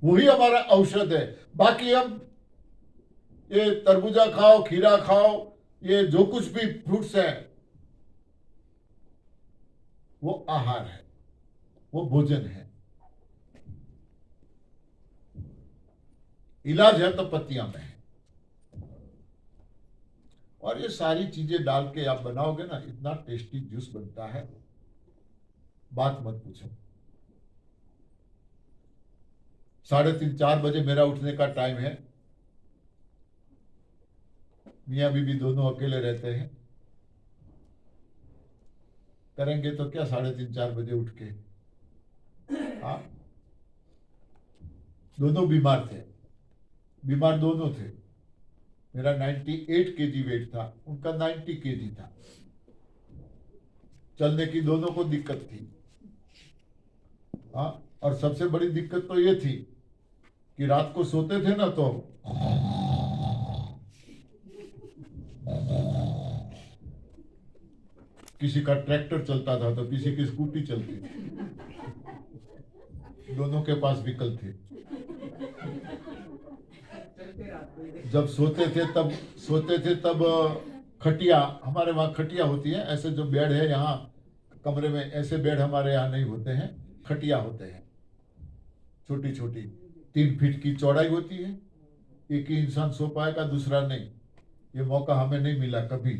Speaker 1: वही हमारा औषध है। बाकी हम ये तरबूजा खाओ, खीरा खाओ, ये जो कुछ भी फ्रूट्स हैं वो आहार है, वो भोजन है। इलाज है तो पत्तियां में है। और ये सारी चीजें डाल के आप बनाओगे ना, इतना टेस्टी जूस बनता है, बात मत पूछो। 3:30-4 बजे मेरा उठने का टाइम है। मियाँ बीबी दोनों अकेले रहते हैं, करेंगे तो क्या 3:30-4 बजे उठ के। हाँ, दोनों बीमार थे, बीमार दोनों थे। मेरा 98 केजी वेट था, उनका 90 केजी था। चलने की दोनों को दिक्कत थी। हाँ, और सबसे बड़ी दिक्कत तो ये थी कि रात को सोते थे ना तो किसी का ट्रैक्टर चलता था तो किसी की स्कूटी चलती थी, दोनों के पास व्हीकल थे।
Speaker 3: चलते रात को ही
Speaker 1: जब सोते थे तब खटिया, हमारे वहाँ खटिया होती है, ऐसे जो बेड है यहाँ कमरे में, ऐसे बेड हमारे यहाँ नहीं होते हैं, खटिया होते हैं, छोटी छोटी 3 फीट की चौड़ाई होती है, एक ही इंसान सो पाएगा, दूसरा नहीं। ये मौका हमें नहीं मिला कभी।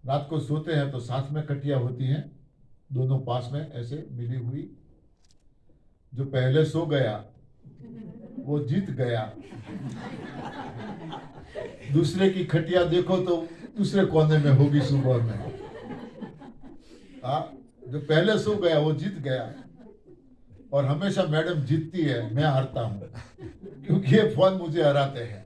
Speaker 1: रात को सोते हैं तो साथ में खटिया होती है, दोनों पास में ऐसे मिली हुई। जो पहले सो गया वो जीत गया। दूसरे की खटिया देखो तो दूसरे कोने में होगी सुबह में। जो पहले सो गया वो जीत गया। और हमेशा मैडम जीतती है, मैं हारता हूं, क्योंकि ये फोन मुझे हराते हैं।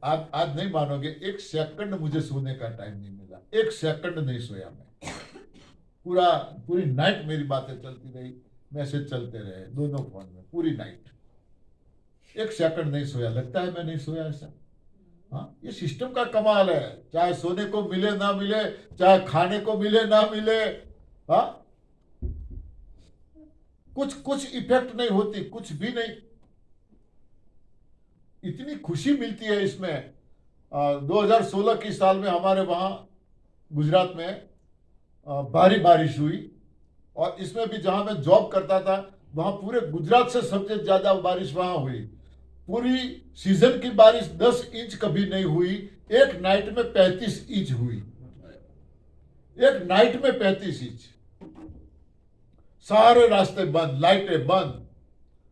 Speaker 1: आज नहीं मानोगे, 1 सेकंड मुझे सोने का टाइम नहीं मिला, 1 सेकंड नहीं सोया मैं। पूरी नाइट मेरी बातें चलती रही, मैसेज चलते रहे दोनों फोन में, पूरी नाइट 1 सेकंड नहीं सोया। लगता है मैं नहीं सोया ऐसा? हाँ, ये सिस्टम का कमाल है। चाहे सोने को मिले ना मिले, चाहे खाने को मिले ना मिले, हाँ, कुछ इफेक्ट नहीं होती, कुछ भी नहीं। इतनी खुशी मिलती है इसमें। 2016 की साल में हमारे वहां गुजरात में भारी बारिश हुई, और इसमें भी जहां मैं जॉब करता था वहां पूरे गुजरात से सबसे ज्यादा बारिश वहां हुई। पूरी सीजन की बारिश 10 इंच कभी नहीं हुई, एक नाइट में 35 इंच हुई, एक नाइट में 35 इंच। सारे रास्ते बंद, लाइटें बंद,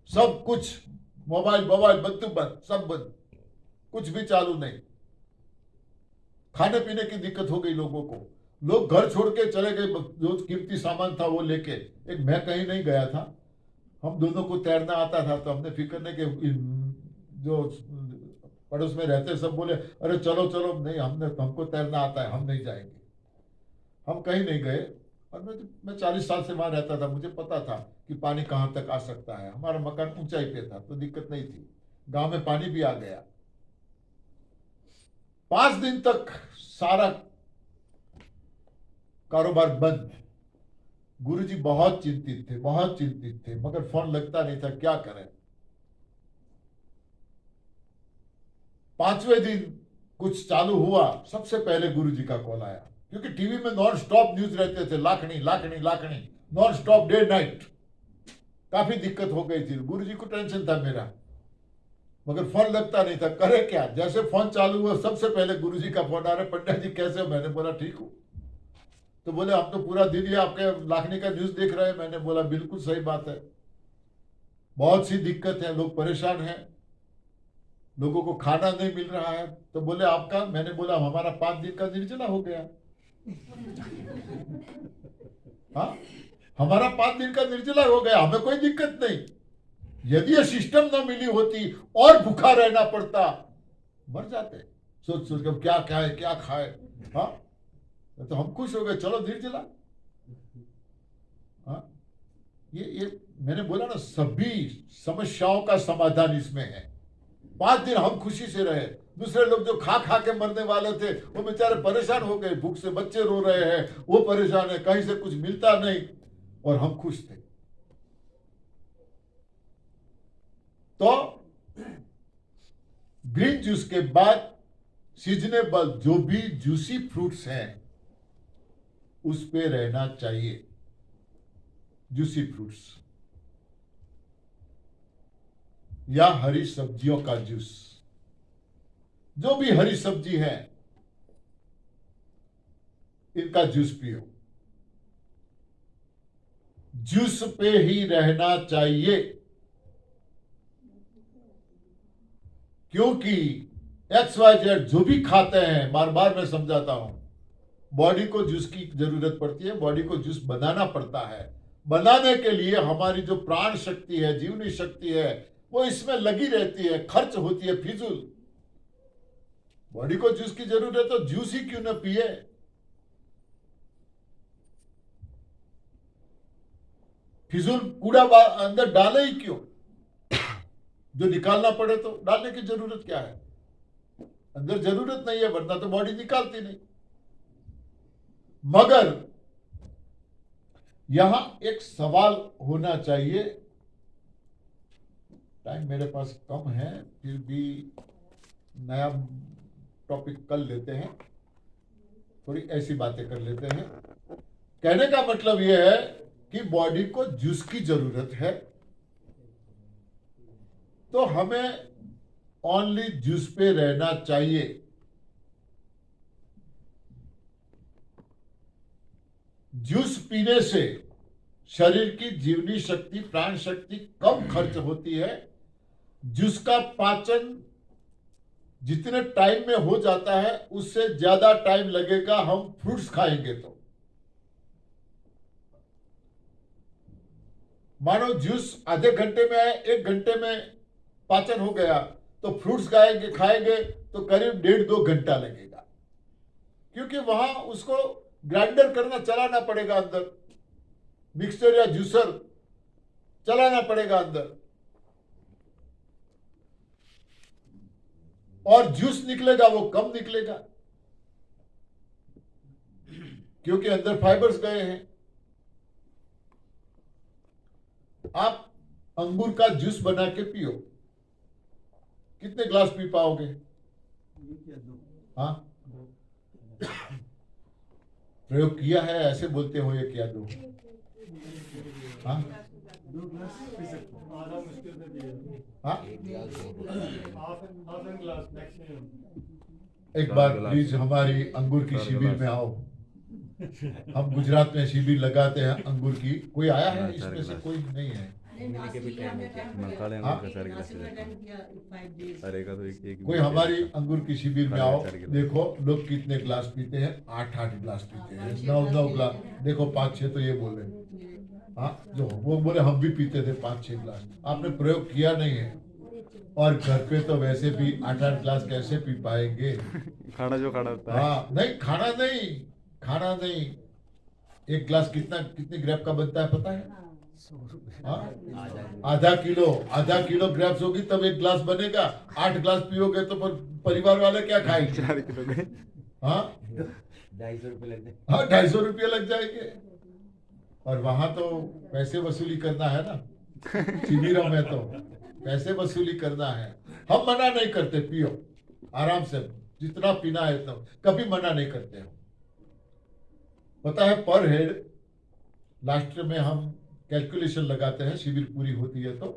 Speaker 1: सब कुछ, मोबाइल बंद, सब बंद, कुछ भी चालू नहीं। खाने पीने की दिक्कत हो गई लोगों को, लोग घर छोड़ के चले गए, जो कीमती सामान था वो लेके। एक मैं कहीं नहीं गया था, हम दोनों को तैरना आता था, तो हमने फिक्र नहीं कि जो पड़ोस में रहते सब बोले अरे चलो चलो, नहीं, हमको तैरना आता है, हम नहीं जाएंगे। हम कहीं नहीं गए। और मैं 40 साल से वहां रहता था, मुझे पता था कि पानी कहां तक आ सकता है। हमारा मकान ऊंचाई पे था तो दिक्कत नहीं थी, गांव में पानी भी आ गया। 5 दिन तक सारा कारोबार बंद। गुरुजी बहुत चिंतित थे, मगर फोन लगता नहीं था, क्या करें। 5वें दिन कुछ चालू हुआ, सबसे पहले गुरुजी का कॉल आया, क्योंकि टीवी में नॉन स्टॉप न्यूज रहते थे, लाखनी नॉन स्टॉप, डे नाइट। काफी दिक्कत हो गई थी, गुरुजी को टेंशन था मेरा, मगर फोन लगता नहीं था, करे क्या। जैसे फोन चालू हुआ सबसे पहले गुरुजी का फोन आ रहा, पंडित जी कैसे हो? मैंने बोला ठीक हूं। तो बोले हम तो पूरा दिन ये आपके लाखनी का न्यूज देख रहे हैं। मैंने बोला बिल्कुल सही बात है, बहुत सी दिक्कत है, लोग परेशान हैं, लोगों को खाना नहीं मिल रहा है। तो बोले आपका? मैंने बोला हमारा 5 दिन का निर्जला हो गया। हाँ, हमारा 5 दिन का निर्जला हो गया, हमें कोई दिक्कत नहीं। यदि ये सिस्टम न मिली होती और भूखा रहना पड़ता, मर जाते। सोच के क्या खाए। हाँ, तो हम खुश हो गए, चलो निर्जला। हाँ, ये मैंने बोला ना, सभी समस्याओं का समाधान इसमें है। 5 दिन हम खुशी से रहे। दूसरे लोग जो खा के मरने वाले थे वो बेचारे परेशान हो गए, भूख से बच्चे रो रहे हैं, वो परेशान है, कहीं से कुछ मिलता नहीं, और हम खुश थे। तो ग्रीन जूस के बाद सीजनेबल जो भी जूसी फ्रूट्स हैं उस पे रहना चाहिए। जूसी फ्रूट्स या हरी सब्जियों का जूस, जो भी हरी सब्जी है इनका जूस पियो। जूस पे ही रहना चाहिए, क्योंकि XYZ जो भी खाते हैं, बार बार मैं समझाता हूं, बॉडी को जूस की जरूरत पड़ती है, बॉडी को जूस बनाना पड़ता है। बनाने के लिए हमारी जो प्राण शक्ति है, जीवनी शक्ति है, वो इसमें लगी रहती है, खर्च होती है फिजूल। बॉडी को जूस की जरूरत है तो जूस ही क्यों ना पिए। फिजूल कूड़ा अंदर डाले ही क्यों? जो निकालना पड़े तो डालने की जरूरत क्या है? अंदर जरूरत नहीं है, वरना तो बॉडी निकालती नहीं। मगर यहां एक सवाल होना चाहिए। टाइम मेरे पास कम है, फिर भी नया टॉपिक कर लेते हैं, थोड़ी ऐसी बातें कर लेते हैं। कहने का मतलब यह है कि बॉडी को जूस की जरूरत है, तो हमें ओनली जूस पे रहना चाहिए। जूस पीने से शरीर की जीवनी शक्ति, प्राण शक्ति कम खर्च होती है। जूस का पाचन जितने टाइम में हो जाता है उससे ज्यादा टाइम लगेगा हम फ्रूट्स खाएंगे तो। मानो जूस आधे घंटे में है, 1 घंटे में पाचन हो गया, तो फ्रूट्स खाएंगे तो करीब 1.5-2 घंटा लगेगा, क्योंकि वहां उसको ग्राइंडर करना, चलाना पड़ेगा अंदर, मिक्सचर या जूसर चलाना पड़ेगा अंदर, और जूस निकलेगा वो कम निकलेगा, क्योंकि अंदर फाइबर्स गए हैं। आप अंगूर का जूस बना के पियो, कितने ग्लास पी पाओगे? हाँ, प्रयोग किया है, ऐसे बोलते हो ये क्या दो? हाँ, हाँ? एक बार प्लीज हमारी अंगूर की शिविर में आओ। हम गुजरात में शिविर लगाते हैं अंगूर की। कोई आया है इसमें से? कोई नहीं है। हाँ? कोई हमारी अंगूर की शिविर में आओ, देखो लोग कितने ग्लास पीते हैं। 8-8 ग्लास पीते हैं, 9-9 ग्लास। देखो 5-6 तो ये बोले। हाँ, जो वो बोले हम भी पीते थे 5-6 ग्लास। आपने प्रयोग किया नहीं है, और घर पे तो वैसे भी 8-8 ग्लास कैसे पी पाएंगे?
Speaker 2: खाना जो खाना होता है।
Speaker 1: हाँ, नहीं खाना नहीं। 1 ग्लास कितने ग्रेप का बनता है पता है? हाँ? आधा किलो ग्रेप्स होगी तब 1 ग्लास बनेगा। 8 ग्लास पियोगे तो परिवार वाले क्या खाएंगे?
Speaker 2: 4 किलो में
Speaker 1: हाँ,
Speaker 5: 250 रुपये लग जाए।
Speaker 1: हाँ, 250 रुपये लग जाएंगे। और वहां तो पैसे वसूली करना है ना, शिविरों में तो पैसे वसूली करना है। हम मना नहीं करते, पियो आराम से, जितना पीना है तो कभी मना नहीं करते हो। पता है, पर हेड लास्ट में हम कैलकुलेशन लगाते हैं, शिविर पूरी होती है तो